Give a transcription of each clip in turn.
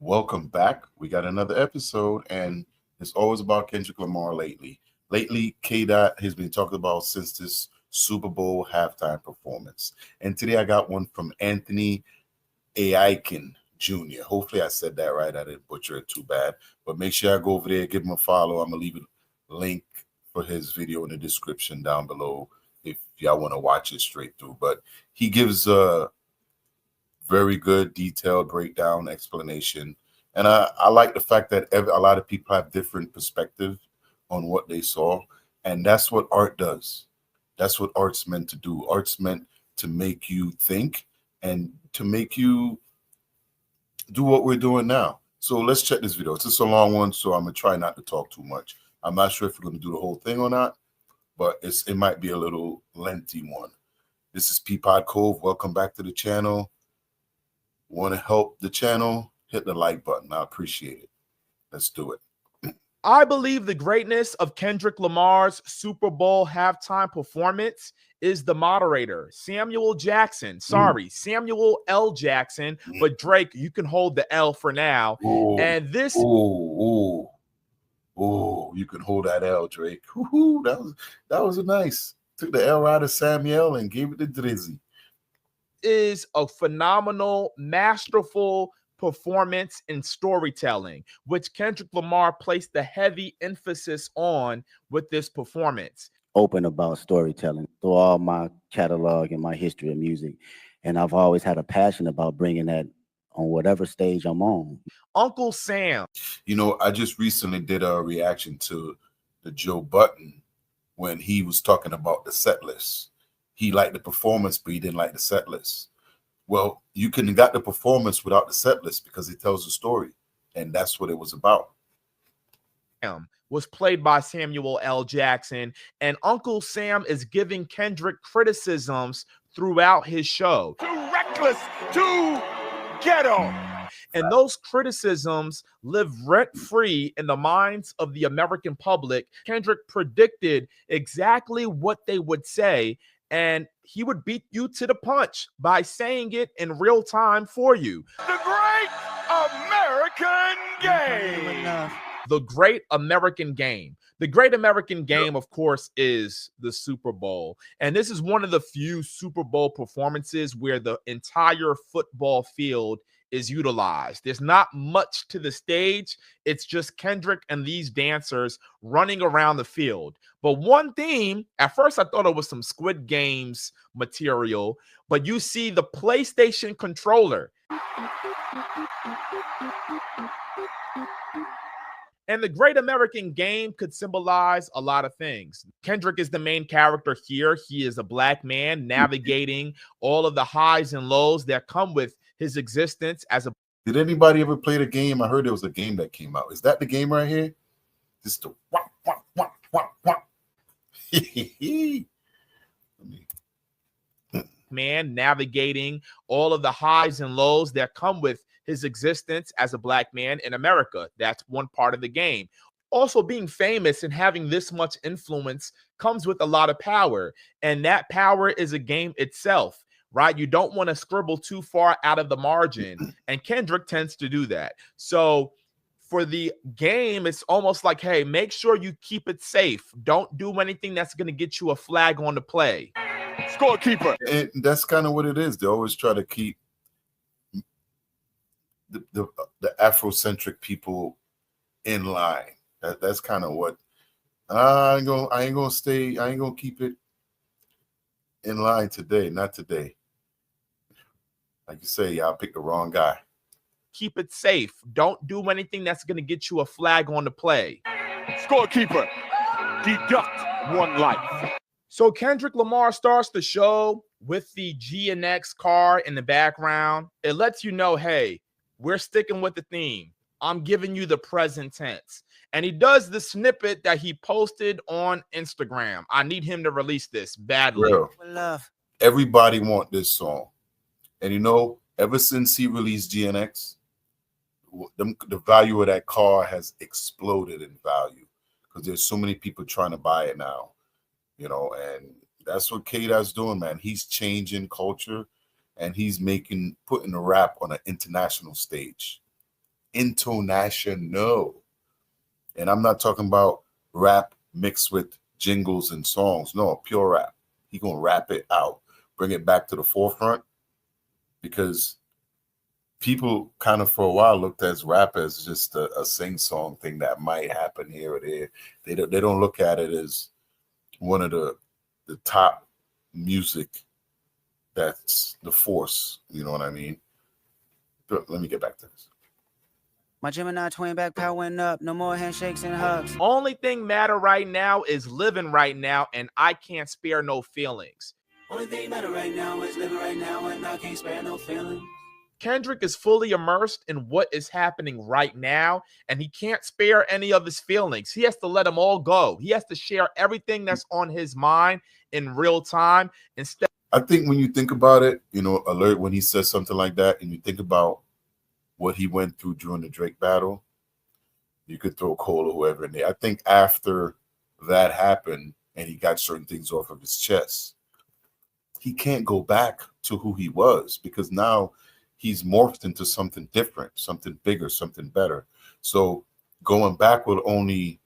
Welcome back. We got another episode, and it's always about Kendrick Lamar lately. Lately, K Dot has been talking about since this Super Bowl halftime performance. And today I got one from Anthony Aiken Jr. Hopefully I said that right. I didn't butcher it too bad. But make sure I go over there, give him a follow. I'm gonna leave a link for his video in the description down below if y'all want to watch it straight through. But he gives a very good detailed breakdown explanation, and I like the fact that a lot of people have different perspective on what they saw, and that's what art does. That's what art's meant to do. Art's meant to make you think and to make you do what we're doing now. So let's check this video. It's just a long one, so I'm gonna try not to talk too much. I'm not sure if we're gonna do the whole thing or not, but it might be a little lengthy one. This is Peapod Cove. Welcome back to the channel. Want to help the channel? Hit the like button. I appreciate it. Let's do it. I believe the greatness of Kendrick Lamar's Super Bowl halftime performance is the moderator, Samuel Jackson. Samuel L. Jackson. But Drake, you can hold the L for now. And this. You can hold that L, Drake. That was a nice. Took the L out of Samuel and gave it to Drizzy. Is a phenomenal, masterful performance in storytelling, which Kendrick Lamar placed the heavy emphasis on with this performance. Open about storytelling through all my catalog and my history of music. And I've always had a passion about bringing that on whatever stage I'm on. Uncle Sam. You know, I just recently did a reaction to the Joe Budden when he was talking about the set list. He liked the performance, but he didn't like the set list. Well, you couldn't got the performance without the set list because it tells a story, and that's what it was about. Was played by Samuel L. Jackson, and Uncle Sam is giving Kendrick criticisms throughout his show. Too reckless, too ghetto. And those criticisms live rent-free in the minds of the American public. Kendrick predicted exactly what they would say, and he would beat you to the punch by saying it in real time for you. The Great American Game. The Great American Game. The Great American Game, of course, is the Super Bowl. And this is one of the few Super Bowl performances where the entire football field is utilized. There's not much to the stage. It's just Kendrick and these dancers running around the field. But one theme, at first I thought it was some Squid Games material, but you see the PlayStation controller. And the Great American Game could symbolize a lot of things. Kendrick is the main character here. He is a black man navigating all of the highs and lows that come with his existence as a. Did anybody ever play the game? I heard there was a game that came out. Is that the game right here? Just the wah, wah, wah, wah, wah. Man navigating all of the highs and lows that come with his existence as a black man in America. That's one part of the game. Also, being famous and having this much influence comes with a lot of power, and that power is a game itself, right? You don't want to scribble too far out of the margin, and Kendrick tends to do that. So for the game, it's almost like, hey, make sure you keep it safe. Don't do anything that's going to get you a flag on the play. Scorekeeper. And that's kind of what it is. They always try to keep the Afrocentric people in line. That's kind of what I ain't gonna keep it in line today. Not today. Like you say, y'all picked the wrong guy. Keep it safe. Don't do anything that's going to get you a flag on the play. Scorekeeper. Deduct one life. So Kendrick Lamar starts the show with the GNX car in the background. It lets you know, hey, we're sticking with the theme. I'm giving you the present tense. And he does the snippet that he posted on Instagram. I need him to release this badly. Everybody want this song. And you know, ever since he released GNX, the value of that car has exploded in value because there's so many people trying to buy it now. You know, and that's what K-Dot's doing, man. He's changing culture, and he's putting the rap on an international stage. international. And I'm not talking about rap mixed with jingles and songs. No, pure rap. He gonna rap it out, bring it back to the forefront, because people kind of for a while looked at rap as just a sing-song thing that might happen here or there. They don't look at it as one of the top music that's the force. You know what I mean? But let me get back to this. My Gemini twin back power went up. No more handshakes and hugs. Only thing matter right now is living right now, and I can't spare no feelings. Only thing matter right now is living right now, and I can't spare no feelings. Kendrick is fully immersed in what is happening right now, and he can't spare any of his feelings. He has to let them all go. He has to share everything that's on his mind in real time. Instead, I think when you think about it, you know, alert when he says something like that, and you think about what he went through during the Drake battle, you could throw Cole or whoever in there. I think after that happened and he got certain things off of his chest, he can't go back to who he was, because now he's morphed into something different, something bigger, something better. So going back will only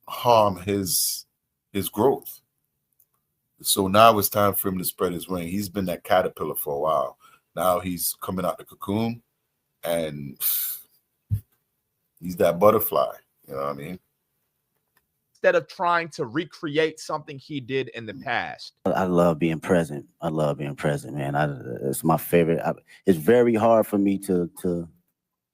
harm his growth. So now it's time for him to spread his wing. He's been that caterpillar for a while. Now he's coming out the cocoon, and he's that butterfly. You know what I mean? instead of trying to recreate something he did in the past. I love being present. I love being present, man. It's my favorite. It's very hard for me to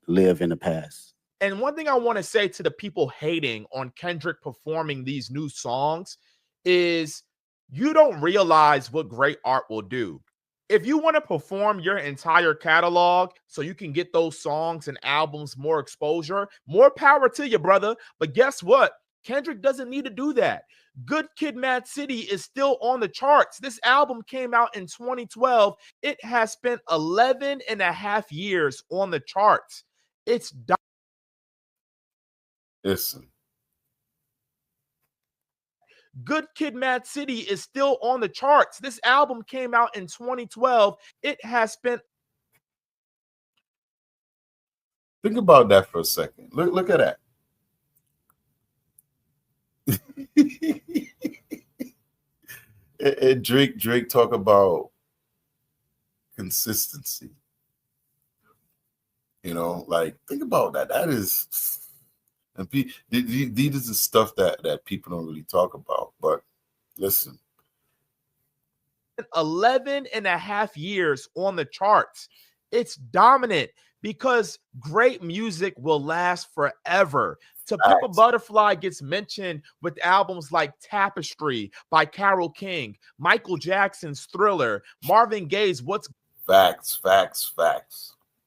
live in the past. And one thing I want to say to the people hating on Kendrick performing these new songs is you don't realize what great art will do. If you want to perform your entire catalog so you can get those songs and albums more exposure, more power to you, brother. But guess what? Kendrick doesn't need to do that. Good Kid, Mad City is still on the charts. This album came out in 2012. It has spent 11 and a half years on the charts. It's Listen. Good Kid, Mad City is still on the charts. This album came out in 2012. It has spent. Think about that for a second. Look at that. And Drake talk about consistency. You know, like, think about that. That is, and these is the stuff that people don't really talk about. But listen, 11 and a half years on the charts. It's dominant because great music will last forever. To Pimp a Butterfly gets mentioned with albums like Tapestry by Carole King, Michael Jackson's Thriller, Marvin Gaye's What's Facts.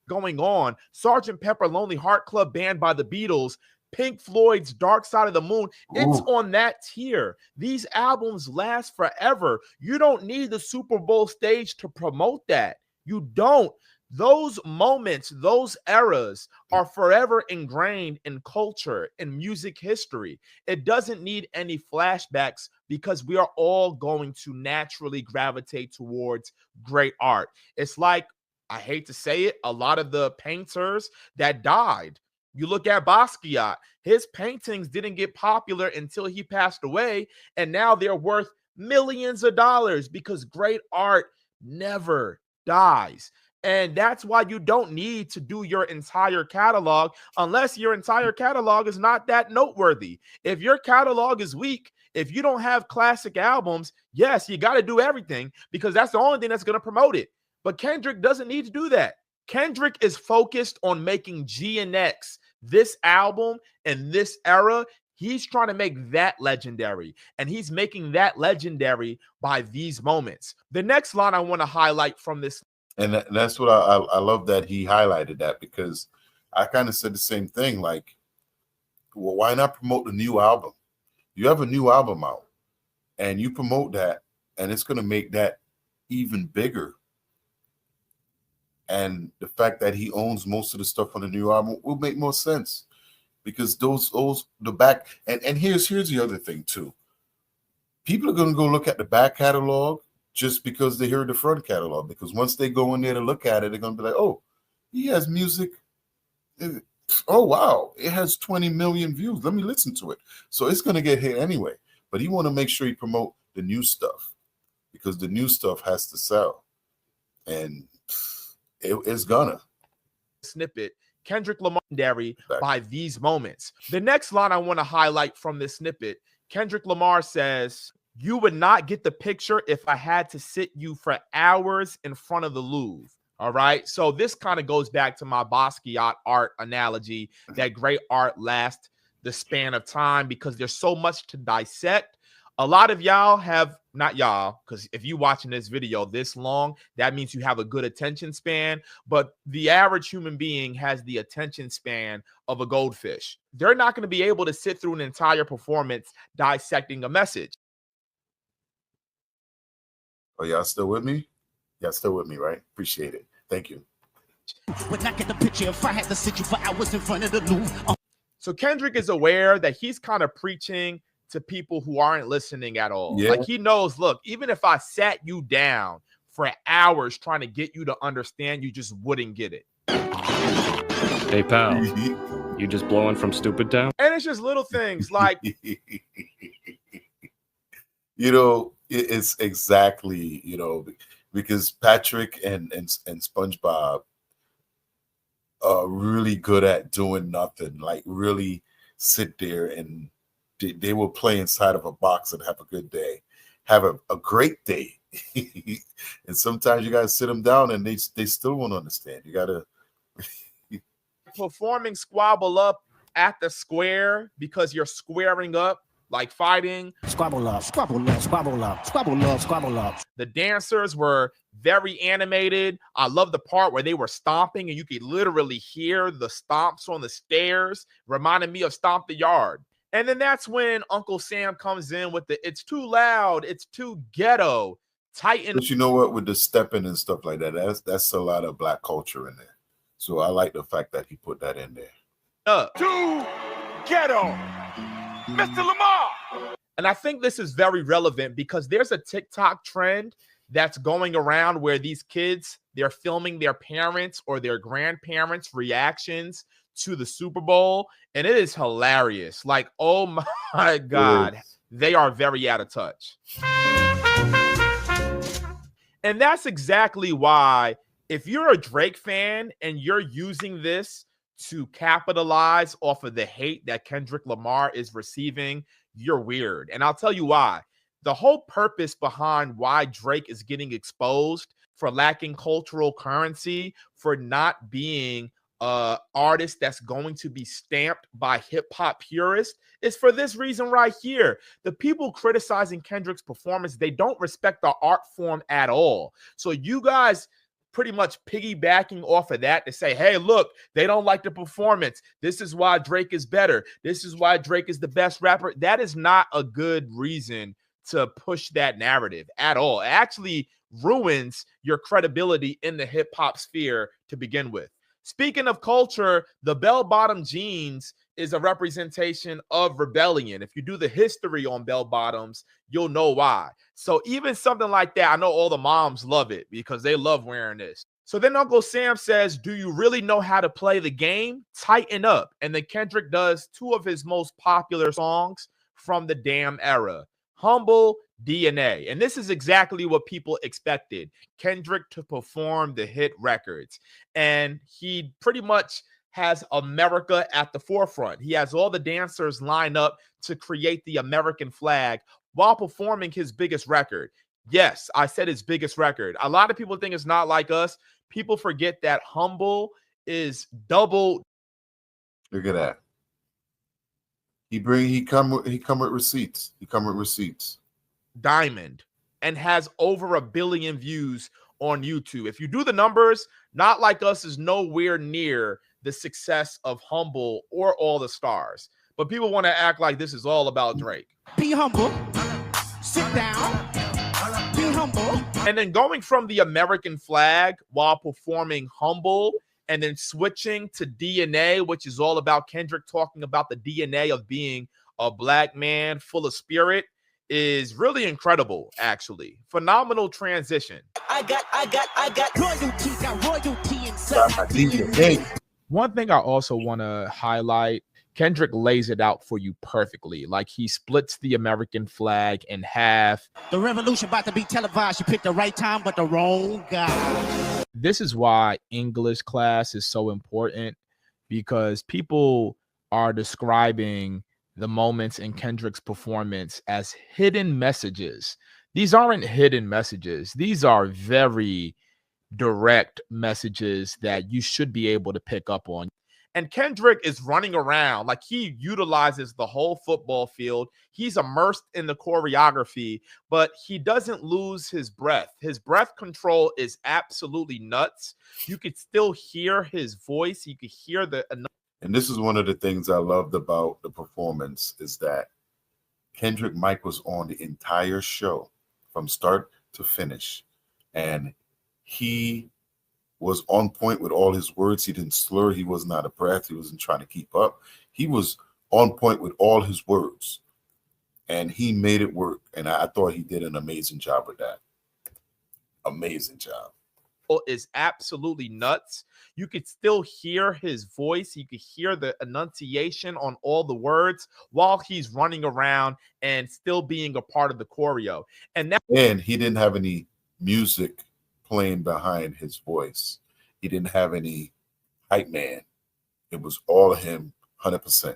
Going On, Sgt. Pepper Lonely Heart Club Band by the Beatles, Pink Floyd's Dark Side of the Moon. It's on that tier. These albums last forever. You don't need the Super Bowl stage to promote that. You don't. Those moments, those eras are forever ingrained in culture and music history. It doesn't need any flashbacks because we are all going to naturally gravitate towards great art. It's like, I hate to say it, a lot of the painters that died. You look at Basquiat, his paintings didn't get popular until he passed away, and now they're worth millions of dollars because great art never dies. And that's why you don't need to do your entire catalog unless your entire catalog is not that noteworthy. If your catalog is weak, if you don't have classic albums, yes, you got to do everything because that's the only thing that's going to promote it. But Kendrick doesn't need to do that. Kendrick is focused on making G and X, this album and this era. He's trying to make that legendary, and he's making that legendary by these moments. The next line I want to highlight from this. And that's what I love that he highlighted that, because I kind of said the same thing. Like, well, why not promote the new album? You have a new album out and you promote that, and it's going to make that even bigger. And the fact that he owns most of the stuff on the new album will make more sense, because the back and here's the other thing too. People are going to go look at the back catalog just because they heard the front catalog, because once they go in there to look at it, they're going to be like, oh, he has music Oh, wow, it has 20 million views. Let me listen to it. So it's going to get hit anyway. But he want to make sure he promote the new stuff because the new stuff has to sell. And it's gonna. Snippet, Kendrick Lamar by these moments. The next line I want to highlight from this snippet, Kendrick Lamar says, "You would not get the picture if I had to sit you for hours in front of the Louvre." All right. So this kind of goes back to my Basquiat art analogy that great art lasts the span of time because there's so much to dissect. A lot of y'all have, not y'all, because if you're watching this video this long, that means you have a good attention span. But the average human being has the attention span of a goldfish. They're not going to be able to sit through an entire performance dissecting a message. Oh, y'all still with me? Y'all still with me, right? Appreciate it. Thank you. Would not get the picture if I had to sit you for hours in front of the Louvre. So Kendrick is aware that he's kind of preaching to people who aren't listening at all. Yeah. Like he knows, look, even if I sat you down for hours trying to get you to understand, you just wouldn't get it. Hey, pal, you just blowing from Stupid Town? And it's just little things like, you know, it's exactly, you know, because Patrick and SpongeBob are really good at doing nothing, like really sit there and they will play inside of a box and have a good day, have a great day. And sometimes you got to sit them down and they still won't understand. You got to. Performing Squabble Up at the square because you're squaring up, like fighting. Squabble up, squabble up, squabble up, squabble up, squabble up. The dancers were very animated. I love the part where they were stomping and you could literally hear the stomps on the stairs, reminding me of Stomp the Yard. And then that's when Uncle Sam comes in with the, it's too loud, it's too ghetto, tighten. But you know what, with the stepping and stuff like that, that's a lot of Black culture in there. So I like the fact that he put that in there. Too ghetto, Mr. Lamar. And I think this is very relevant because there's a TikTok trend that's going around where these kids, they're filming their parents or their grandparents' reactions to the Super Bowl, and it is hilarious. Like, oh my God, they are very out of touch. And that's exactly why if you're a Drake fan and you're using this to capitalize off of the hate that Kendrick Lamar is receiving, you're weird. And I'll tell you why. The whole purpose behind why Drake is getting exposed for lacking cultural currency, for not being artist that's going to be stamped by hip-hop purists is for this reason right here. The people criticizing Kendrick's performance, they don't respect the art form at all. So you guys pretty much piggybacking off of that to say, hey, look, they don't like the performance. This is why Drake is better. This is why Drake is the best rapper. That is not a good reason to push that narrative at all. It actually ruins your credibility in the hip-hop sphere to begin with. Speaking of culture, the bell-bottom jeans is a representation of rebellion. If you do the history on bell-bottoms, you'll know why. So even something like that, I know all the moms love it because they love wearing this. So then Uncle Sam says, do you really know how to play the game? Tighten up. And then Kendrick does two of his most popular songs from the damn era, Humble, DNA. And this is exactly what people expected Kendrick to perform the hit records. And he pretty much has America at the forefront. He has all the dancers line up to create the American flag while performing his biggest record. Yes, I said his biggest record. A lot of people think it's not like us. People forget that Humble is double. Look at that. He come with receipts. He come with receipts. Diamond and has over 1 billion views on YouTube. If you do the numbers, Not Like Us is nowhere near the success of Humble or All the Stars. But people want to act like this is all about Drake. Be humble. Sit down. Be humble. And then going from the American flag while performing Humble and then switching to DNA, which is all about Kendrick talking about the DNA of being a Black man full of spirit, is really incredible, actually. Phenomenal transition. I got royalty inside my DNA. One thing I also want to highlight, Kendrick lays it out for you perfectly. Like he splits the American flag in half. The revolution about to be televised. You picked the right time, but the wrong guy. This is why English class is so important, because people are describing the moments in Kendrick's performance as hidden messages. These aren't hidden messages. These are very direct messages that you should be able to pick up on. And Kendrick is running around like he utilizes the whole football field. He's immersed in the choreography, but he doesn't lose his breath. His breath control is absolutely nuts. You could still hear his voice. You could hear the. And this is one of the things I loved about the performance is that Kendrick mic was on the entire show from start to finish. And he was on point with all his words. He didn't slur. He was not a breath. He wasn't trying to keep up. He was on point with all his words. And he made it work. And I thought he did an amazing job with that. Amazing job. Is absolutely nuts. You could still hear his voice. You could hear the enunciation on all the words while he's running around and still being a part of the choreo. And he didn't have any music playing behind his voice. He didn't have any hype man. It was all him, 100%.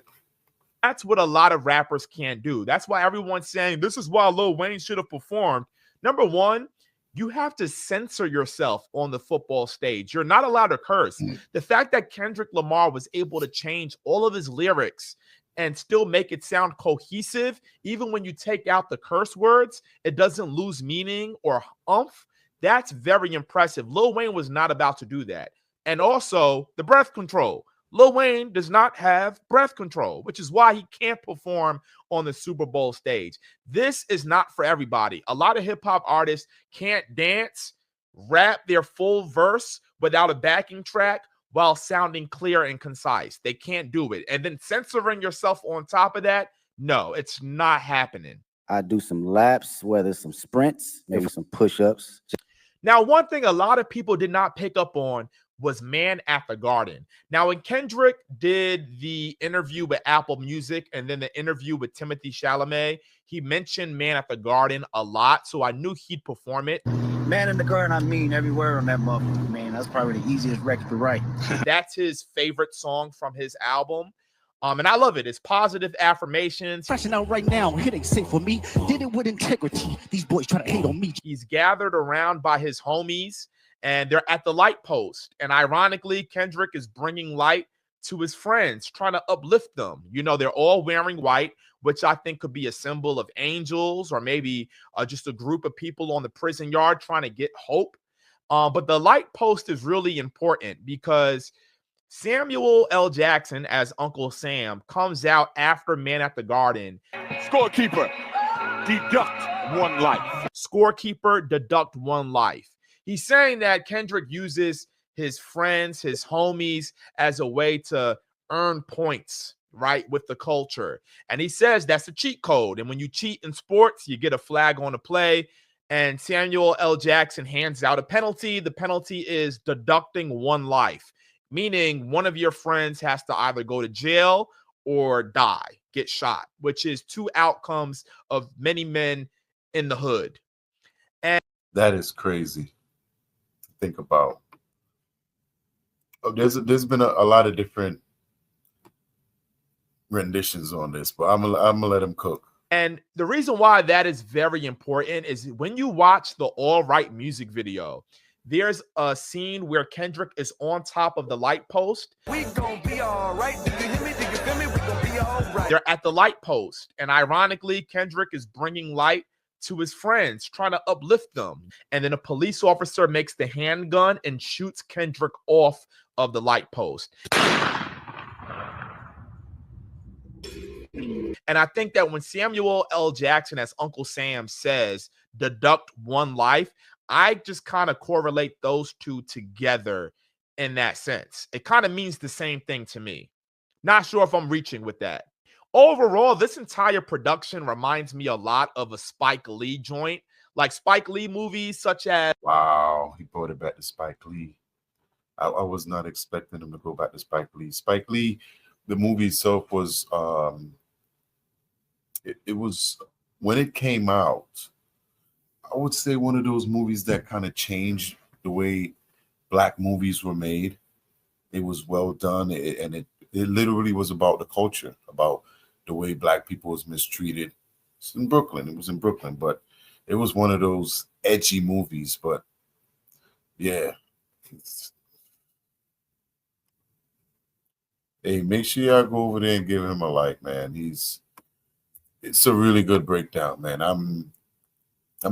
That's what a lot of rappers can't do. That's why everyone's saying this is why Lil Wayne should have performed. Number one, you have to censor yourself on the football stage. You're not allowed to curse. The fact that Kendrick Lamar was able to change all of his lyrics and still make it sound cohesive, even when you take out the curse words, it doesn't lose meaning or umph. That's very impressive. Lil Wayne was not about to do that. And also the breath control. Lil Wayne does not have breath control, which is why he can't perform on the Super Bowl stage. This is not for everybody. A lot of hip hop artists can't dance, rap their full verse without a backing track while sounding clear and concise. They can't do it. And then censoring yourself on top of that, no, it's not happening. I do some laps, whether some sprints, maybe some push-ups. Now, one thing a lot of people did not pick up on was Man at the Garden. Now, when Kendrick did the interview with Apple Music and then the interview with Timothy Chalamet, he mentioned Man at the Garden a lot, so I knew he'd perform it. Man in the Garden, I mean every word on that motherfucker, man. That's probably the easiest record to write. That's his favorite song from his album. And I love it. It's positive affirmations. Flashing out right now. It ain't safe for me. Did it with integrity. These boys try to hate on me. He's gathered around by his homies, and they're at the light post. And ironically, Kendrick is bringing light to his friends, trying to uplift them. You know, they're all wearing white, which I think could be a symbol of angels or maybe just a group of people on the prison yard trying to get hope. But the light post is really important because Samuel L. Jackson as Uncle Sam comes out after Man at the Garden. Scorekeeper, deduct one life. Scorekeeper, deduct one life. He's saying that Kendrick uses his friends, his homies, as a way to earn points, right, with the culture. And he says that's a cheat code. And when you cheat in sports, you get a flag on the play. And Samuel L. Jackson hands out a penalty. The penalty is deducting one life, meaning one of your friends has to either go to jail or die, get shot, which is two outcomes of many men in the hood. And that is crazy to think about. There's been a lot of different renditions on this, but I'm gonna let him cook. And the reason why that is very important is when you watch the All Right music video, there's a scene where Kendrick is on top of the light post. We gonna be all right. Do you hear me? Do you feel me? We gonna be all right. They're at the light post. And ironically, Kendrick is bringing light to his friends, trying to uplift them. And then a police officer makes the handgun and shoots Kendrick off of the light post. And I think that when Samuel L. Jackson as Uncle Sam says, deduct one life, I just kind of correlate those two together in that sense. It kind of means the same thing to me. Not sure if I'm reaching with that. Overall, this entire production reminds me a lot of a Spike Lee joint, like Spike Lee movies such as... Wow, he brought it back to Spike Lee. I was not expecting him to go back to Spike Lee. Spike Lee, the movie itself was it was, when it came out, I would say one of those movies that kind of changed the way Black movies were made. It was well done, and it literally was about the culture, about the way Black people was mistreated. It's in Brooklyn. It was in Brooklyn, but it was one of those edgy movies. But yeah. Hey, make sure y'all go over there and give him a like, man. It's a really good breakdown, man. I'm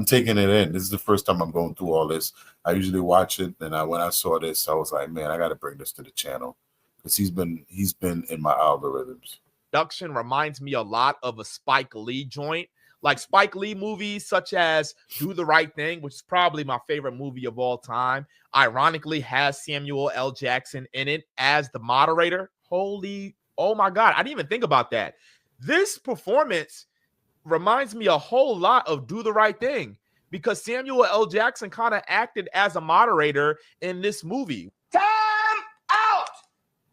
taking it in. This is the first time I'm going through all this. I usually watch it, and when I saw this, I was like, man, I got to bring this to the channel because he's been in my algorithms. Production reminds me a lot of a Spike Lee joint. Like Spike Lee movies such as Do the Right Thing, which is probably my favorite movie of all time, ironically has Samuel L. Jackson in it as the moderator. Oh my God, I didn't even think about that. This performance reminds me a whole lot of Do the Right Thing because Samuel L. Jackson kind of acted as a moderator in this movie. Time out!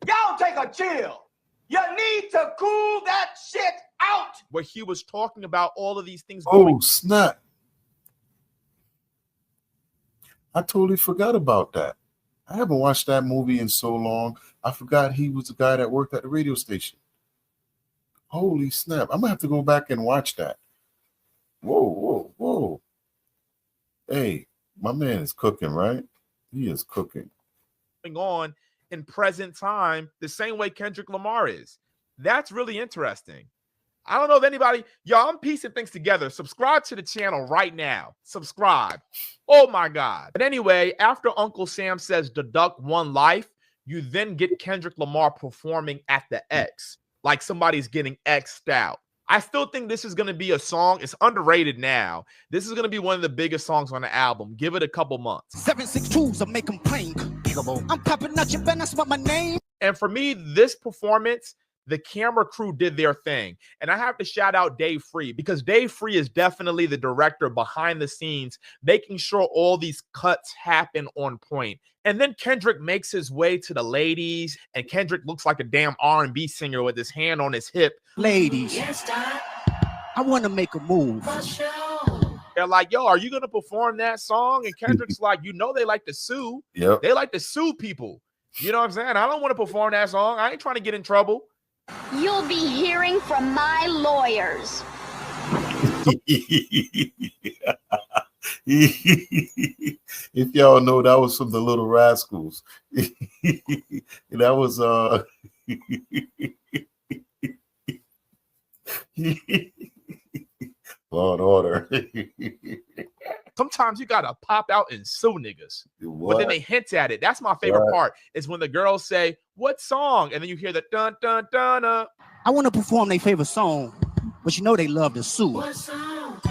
Y'all take a chill. You need to cool that shit out. Where he was talking about all of these things. Oh, snap. I totally forgot about that. I haven't watched that movie in so long. I forgot he was the guy that worked at the radio station. Holy snap. I'm going to have to go back and watch that. Whoa. Hey, my man is cooking, right? He is cooking. On in present time, the same way Kendrick Lamar is. That's really interesting. I don't know if anybody, y'all, I'm piecing things together. Subscribe to the channel right now. Subscribe. Oh my God. But anyway, after Uncle Sam says deduct one life, you then get Kendrick Lamar performing at the X, like somebody's getting X'd out. I still think this is going to be a song. It's underrated now. This is going to be one of the biggest songs on the album. Give it a couple months. 762s, I make them plain. I'm popping out your band, that's what my name. And for me, this performance, the camera crew did their thing. And I have to shout out Dave Free because Dave Free is definitely the director behind the scenes, making sure all these cuts happen on point. And then Kendrick makes his way to the ladies, and Kendrick looks like a damn R&B singer with his hand on his hip. Ladies, I want to make a move. They're like, yo, are you going to perform that song? And Kendrick's like, you know, they like to sue. Yep. They like to sue people. You know what I'm saying? I don't want to perform that song. I ain't trying to get in trouble. You'll be hearing from my lawyers. If y'all know, that was from the Little Rascals. That was Law and Order. Sometimes you gotta pop out and sue niggas. What? But then they hint at it. That's my favorite part, is when the girls say, what song? And then you hear the dun dun dun. I want to perform their favorite song, but you know they love to sue. What song?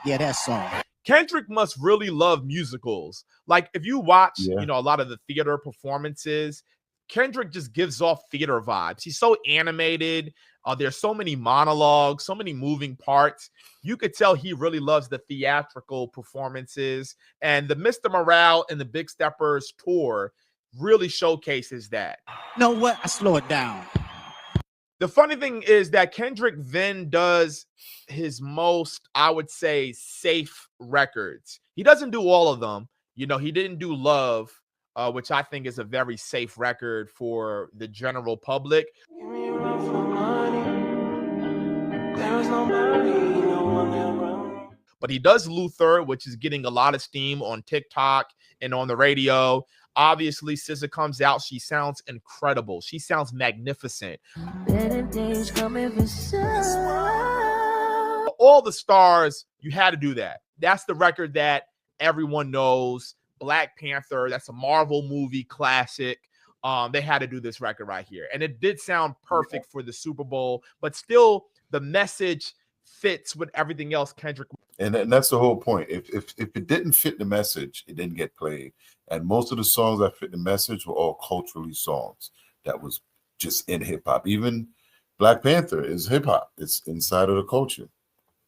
Yeah, that song. Kendrick must really love musicals. Like if you watch, you know, a lot of the theater performances, Kendrick just gives off theater vibes. He's so animated. There's so many monologues, so many moving parts. You could tell he really loves the theatrical performances. And the Mr. Morale and the Big Steppers tour really showcases that. You know what? I slow it down. The funny thing is that Kendrick then does his most, I would say, safe records. He doesn't do all of them. You know, he didn't do Love, which I think is a very safe record for the general public. But he does Luther, which is getting a lot of steam on TikTok and on the radio. Obviously, SZA comes out. She sounds incredible. She sounds magnificent. All the stars, you had to do that. That's the record that everyone knows. Black Panther, that's a Marvel movie classic. They had to do this record right here. And it did sound perfect for the Super Bowl, but still the message fits with everything else Kendrick. And that's the whole point. If it didn't fit the message, it didn't get played. And most of the songs that fit the message were all culturally songs that was just in hip hop. Even Black Panther is hip hop. It's inside of the culture.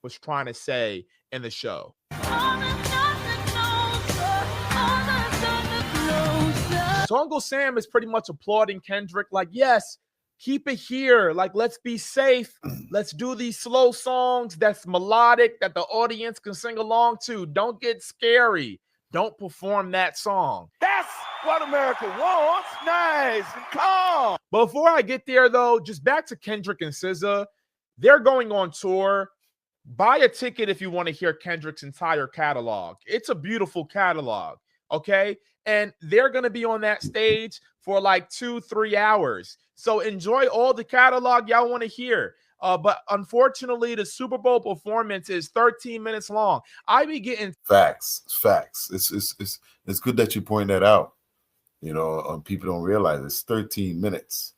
Was trying to say in the show. Fact. So Uncle Sam is pretty much applauding Kendrick, like, yes, keep it here. Like, let's be safe. Let's do these slow songs that's melodic, that the audience can sing along to. Don't get scary. Don't perform that song. That's what America wants. Nice and calm. Before I get there, though, just back to Kendrick and SZA. They're going on tour. Buy a ticket if you want to hear Kendrick's entire catalog. It's a beautiful catalog, okay? And they're going to be on that stage for like 2-3 hours. So enjoy all the catalog y'all want to hear. But unfortunately, the Super Bowl performance is 13 minutes long. I be getting Facts. It's good that you point that out. You know, people don't realize it's 13 minutes.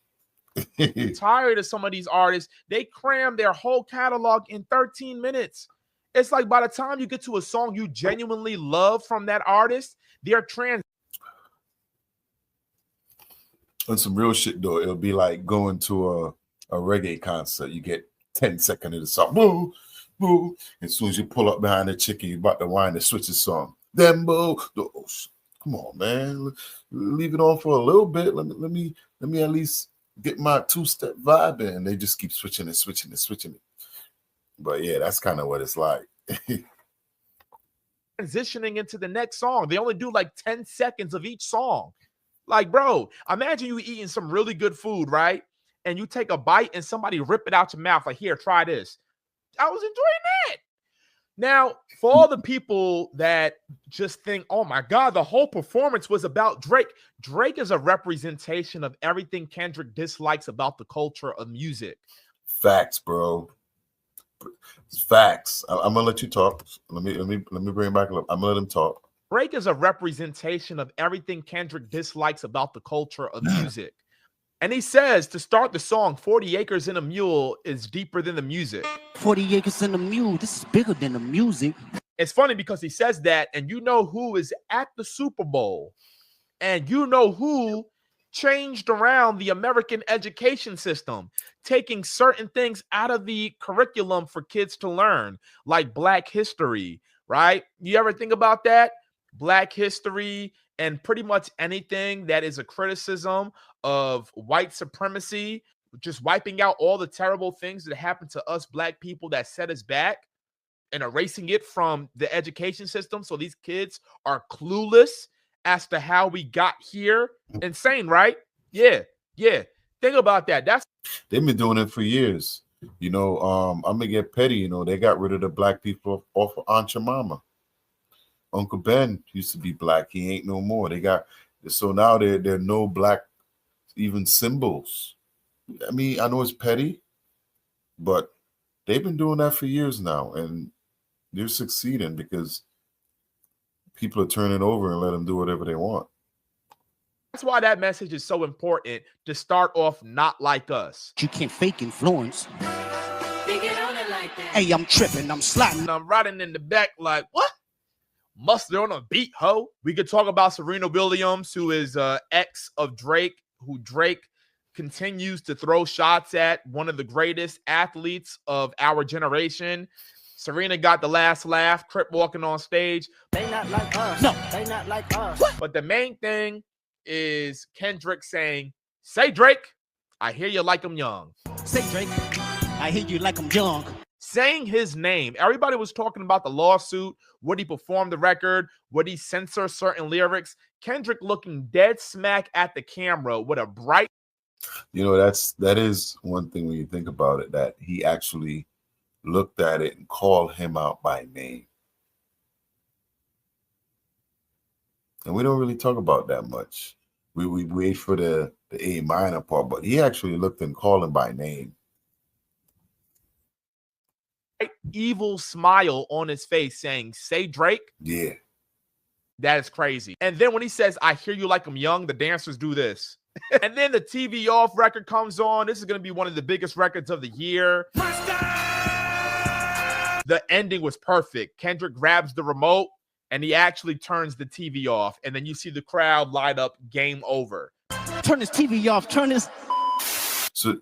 tired of some of these artists. They cram their whole catalog in 13 minutes. It's like by the time you get to a song you genuinely love from that artist, they're On some real shit though, it'll be like going to a reggae concert. You get 10 seconds of the song. Boo, boo. As soon as you pull up behind the chicken, you about to wind the switch the song. Then boo. Come on, man. Leave it on for a little bit. Let me at least get my two-step vibe in. They just keep switching it. But yeah, that's kind of what it's like. transitioning into the next song. They only do like 10 seconds of each song. Like, bro, imagine you eating some really good food, right? And you take a bite and somebody rip it out your mouth like, here, try this. I was enjoying that. Now, for all the people that just think, oh my God, the whole performance was about Drake. Drake is a representation of everything Kendrick dislikes about the culture of music. Facts, bro. Facts. I'm gonna let you talk. Let me bring it back up. I'm gonna let him talk. Drake is a representation of everything Kendrick dislikes about the culture of music. And he says to start the song, 40 acres and a mule is deeper than the music. 40 acres and a mule. This is bigger than the music. It's funny because he says that, and you know who is at the Super Bowl, and you know who changed around the American education system, taking certain things out of the curriculum for kids to learn, like Black history, right? You ever think about that? Black history and pretty much anything that is a criticism of white supremacy, just wiping out all the terrible things that happened to us Black people that set us back and erasing it from the education system. So these kids are clueless as to how we got here. Insane, right? Yeah. Think about that. They've been doing it for years. You know, I'm gonna get petty. You know, they got rid of the Black people off of Aunt Your Mama. Uncle Ben used to be Black. He ain't no more. So now there are no Black even symbols. I mean, I know it's petty, but they've been doing that for years now, and they're succeeding because people are turning over and let them do whatever they want. That's why that message is so important, to start off not like us. You can't fake influence. Hey, I'm tripping, I'm sliding. I'm riding in the back like, what? Mustard on a beat, ho. We could talk about Serena Williams, who is ex of Drake, who Drake continues to throw shots at, one of the greatest athletes of our generation. Serena got the last laugh, Crip walking on stage. They not like us. No. They not like us. But the main thing is Kendrick saying, say Drake, I hear you like I'm young. Say Drake, I hear you like I'm young. Saying his name. Everybody was talking about the lawsuit. Would he perform the record? Would he censor certain lyrics? Kendrick looking dead smack at the camera with a bright. You know, that is one thing when you think about it, that he actually looked at it and called him out by name. And we don't really talk about that much. We wait for the A minor part, but he actually looked and called him by name. Evil smile on his face saying, say Drake. Yeah. That is crazy. And then when he says, I hear you like I'm young, the dancers do this. And then the TV Off record comes on. This is going to be one of the biggest records of the year. The ending was perfect. Kendrick grabs the remote and he actually turns the TV off. And then you see the crowd light up, game over. Turn this TV off. Turn this. So,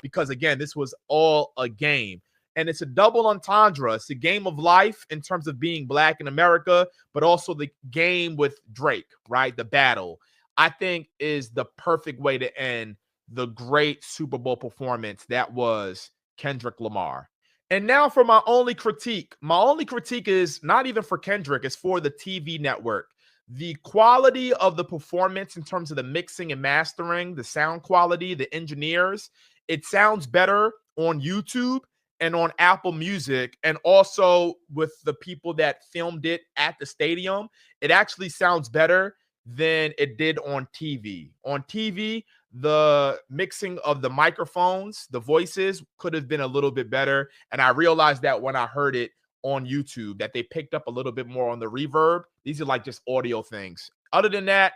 because again, this was all a game. And it's a double entendre. It's a game of life in terms of being black in America, but also the game with Drake, right? The battle, I think, is the perfect way to end the great Super Bowl performance that was Kendrick Lamar. And now for my only critique. My only critique is not even for Kendrick, it's for the TV network. The quality of the performance in terms of the mixing and mastering, the sound quality, the engineers, it sounds better on YouTube and on Apple Music, and also with the people that filmed it at the stadium. It actually sounds better than it did on TV. On TV, the mixing of the microphones, the voices could have been a little bit better. And I realized that when I heard it on YouTube, that they picked up a little bit more on the reverb. These are like just audio things. Other than that,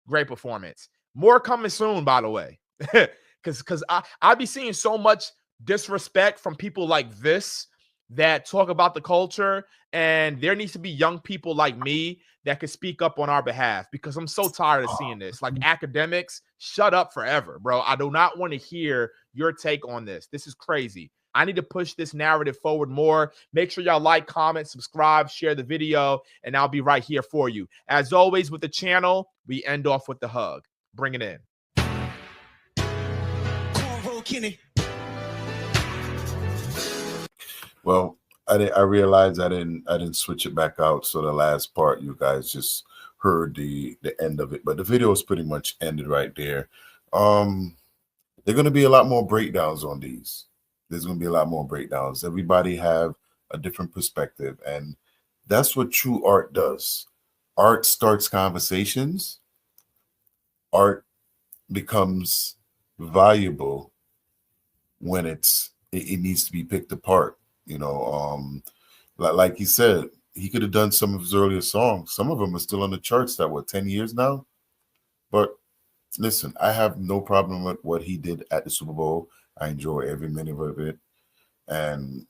great performance. More coming soon, by the way. Because I be seeing so much disrespect from people like this that talk about the culture, and there needs to be young people like me that can speak up on our behalf, because I'm so tired of seeing this. Like, academics, shut up forever, bro. I do not want to hear your take on this. This is crazy. I need to push this narrative forward more. Make sure y'all like, comment, subscribe, share the video, and I'll be right here for you. As always with the channel, we end off with the hug. Bring it in. Well, I realized I didn't switch it back out, so the last part you guys just heard the end of it, but the video is pretty much ended right there. There are going to be a lot more breakdowns on these. There's going to be a lot more breakdowns. Everybody have a different perspective, and that's what true art does. Art starts conversations. Art becomes valuable when it needs to be picked apart. You know, like he said, he could have done some of his earlier songs. Some of them are still on the charts that, what, 10 years now? But listen, I have no problem with what he did at the Super Bowl. I enjoy every minute of it. And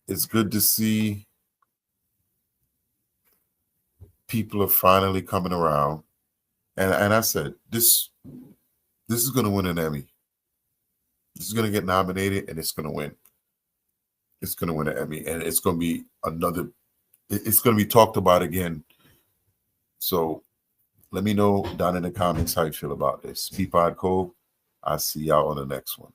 it's good to see people are finally coming around. And I said, this is going to win an Emmy. This is going to get nominated, and it's going to win. It's going to win an Emmy, and it's going to be it's going to be talked about again. So let me know down in the comments how you feel about this. Peapod Cove, I'll see y'all on the next one.